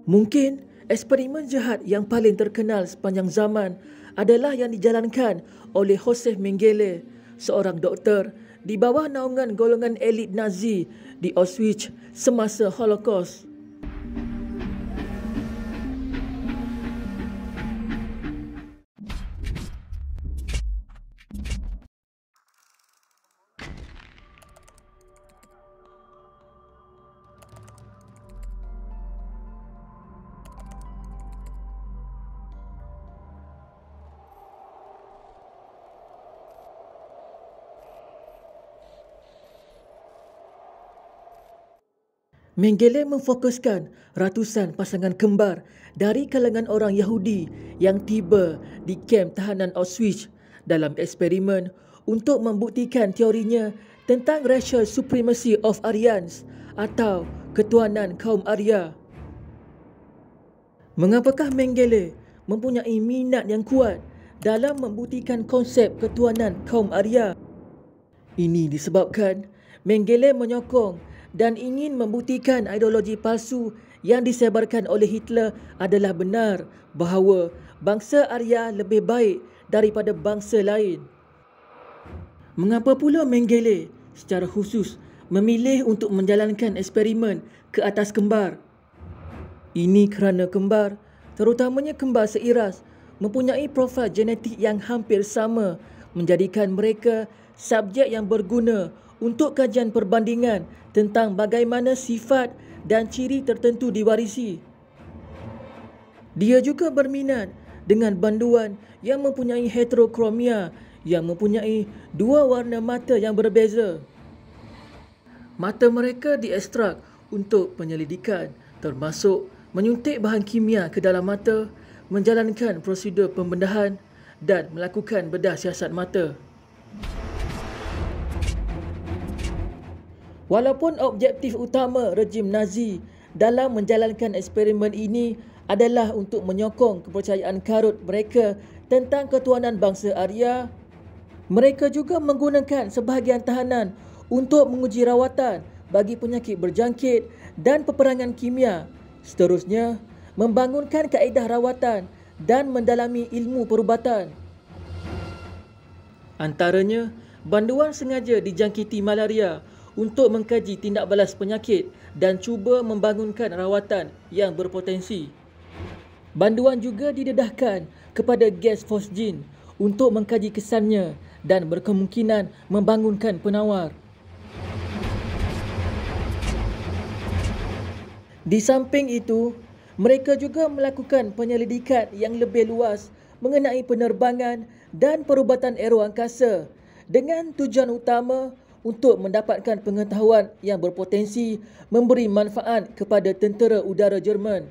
Mungkin eksperimen jahat yang paling terkenal sepanjang zaman adalah yang dijalankan oleh Joseph Mengele, seorang doktor di bawah naungan golongan elit Nazi di Auschwitz semasa Holocaust. Mengele memfokuskan ratusan pasangan kembar dari kalangan orang Yahudi yang tiba di kem tahanan Auschwitz dalam eksperimen untuk membuktikan teorinya tentang racial supremacy of Aryans atau ketuanan kaum Arya. Mengapakah Mengele mempunyai minat yang kuat dalam membuktikan konsep ketuanan kaum Arya? Ini disebabkan Mengele menyokong dan ingin membuktikan ideologi palsu yang disebarkan oleh Hitler adalah benar bahawa bangsa Arya lebih baik daripada bangsa lain. Mengapa pula Mengele secara khusus memilih untuk menjalankan eksperimen ke atas kembar? Ini kerana kembar, terutamanya kembar seiras, mempunyai profil genetik yang hampir sama, menjadikan mereka subjek yang berguna untuk kajian perbandingan tentang bagaimana sifat dan ciri tertentu diwarisi. Dia juga berminat dengan banduan yang mempunyai heterokromia, yang mempunyai dua warna mata yang berbeza. Mata mereka diekstrak untuk penyelidikan, termasuk menyuntik bahan kimia ke dalam mata, menjalankan prosedur pembedahan dan melakukan bedah siasat mata. Walaupun objektif utama rejim Nazi dalam menjalankan eksperimen ini adalah untuk menyokong kepercayaan karut mereka tentang ketuanan bangsa Arya, mereka juga menggunakan sebahagian tahanan untuk menguji rawatan bagi penyakit berjangkit dan peperangan kimia. Seterusnya, membangunkan kaedah rawatan dan mendalami ilmu perubatan. Antaranya, banduan sengaja dijangkiti malaria untuk mengkaji tindak balas penyakit dan cuba membangunkan rawatan yang berpotensi. Banduan juga didedahkan kepada gas fosgin untuk mengkaji kesannya dan berkemungkinan membangunkan penawar. Di samping itu, mereka juga melakukan penyelidikan yang lebih luas mengenai penerbangan dan perubatan aeroangkasa dengan tujuan utama untuk mendapatkan pengetahuan yang berpotensi memberi manfaat kepada tentera udara Jerman.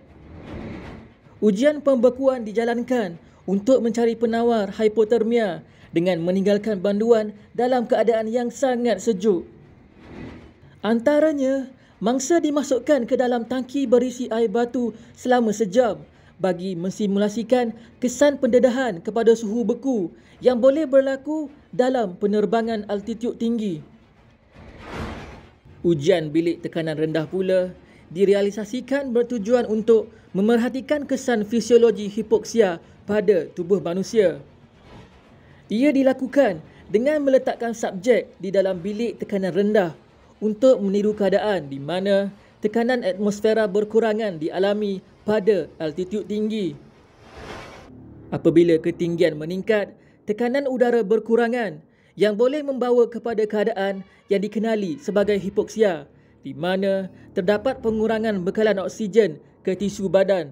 Ujian pembekuan dijalankan untuk mencari penawar hipotermia dengan meninggalkan banduan dalam keadaan yang sangat sejuk. Antaranya, mangsa dimasukkan ke dalam tangki berisi air batu selama sejam bagi mensimulasikan kesan pendedahan kepada suhu beku yang boleh berlaku dalam penerbangan altitud tinggi. Ujian bilik tekanan rendah pula direalisasikan bertujuan untuk memerhatikan kesan fisiologi hipoksia pada tubuh manusia. Ia dilakukan dengan meletakkan subjek di dalam bilik tekanan rendah untuk meniru keadaan di mana tekanan atmosfera berkurangan dialami pada altitud tinggi. Apabila ketinggian meningkat, tekanan udara berkurangan yang boleh membawa kepada keadaan yang dikenali sebagai hipoksia, di mana terdapat pengurangan bekalan oksigen ke tisu badan.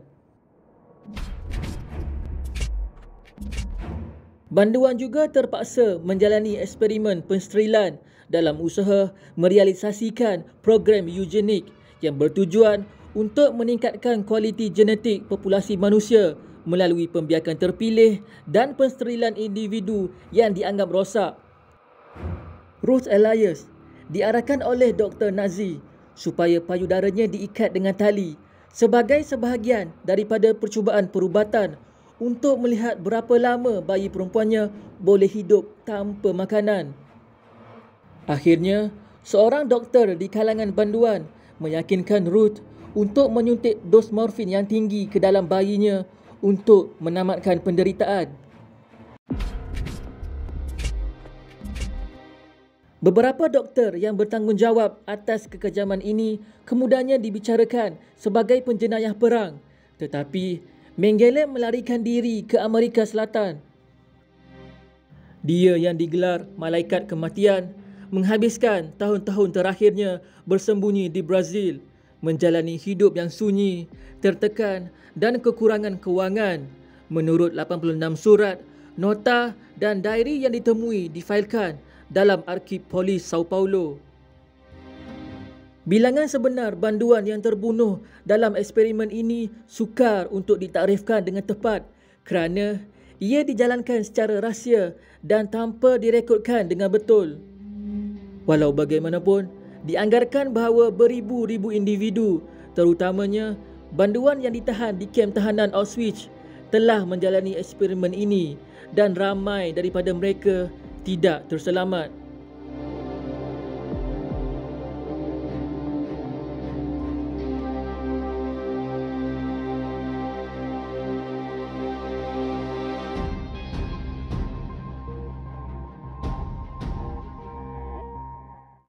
Banduan juga terpaksa menjalani eksperimen pensterilan dalam usaha merealisasikan program eugenik yang bertujuan untuk meningkatkan kualiti genetik populasi manusia melalui pembiakan terpilih dan pensterilan individu yang dianggap rosak. Ruth Elias diarahkan oleh Dr. Nazi supaya payudaranya diikat dengan tali sebagai sebahagian daripada percubaan perubatan untuk melihat berapa lama bayi perempuannya boleh hidup tanpa makanan. Akhirnya, seorang doktor di kalangan banduan meyakinkan Ruth untuk menyuntik dos morfin yang tinggi ke dalam bayinya untuk menamatkan penderitaan. Beberapa doktor yang bertanggungjawab atas kekejaman ini kemudiannya dibicarakan sebagai penjenayah perang, tetapi Mengele melarikan diri ke Amerika Selatan. Dia yang digelar Malaikat Kematian menghabiskan tahun-tahun terakhirnya bersembunyi di Brazil, menjalani hidup yang sunyi, tertekan dan kekurangan kewangan. Menurut 86 surat, nota dan diary yang ditemui difailkan dalam Arsip Polis Sao Paulo. Bilangan sebenar banduan yang terbunuh dalam eksperimen ini sukar untuk ditaktifkan dengan tepat kerana ia dijalankan secara rahsia dan tanpa direkodkan dengan betul. Walau bagaimanapun, dianggarkan bahawa beribu-ribu individu, terutamanya banduan yang ditahan di kem tahanan Auschwitz, telah menjalani eksperimen ini dan ramai daripada mereka tidak terselamat.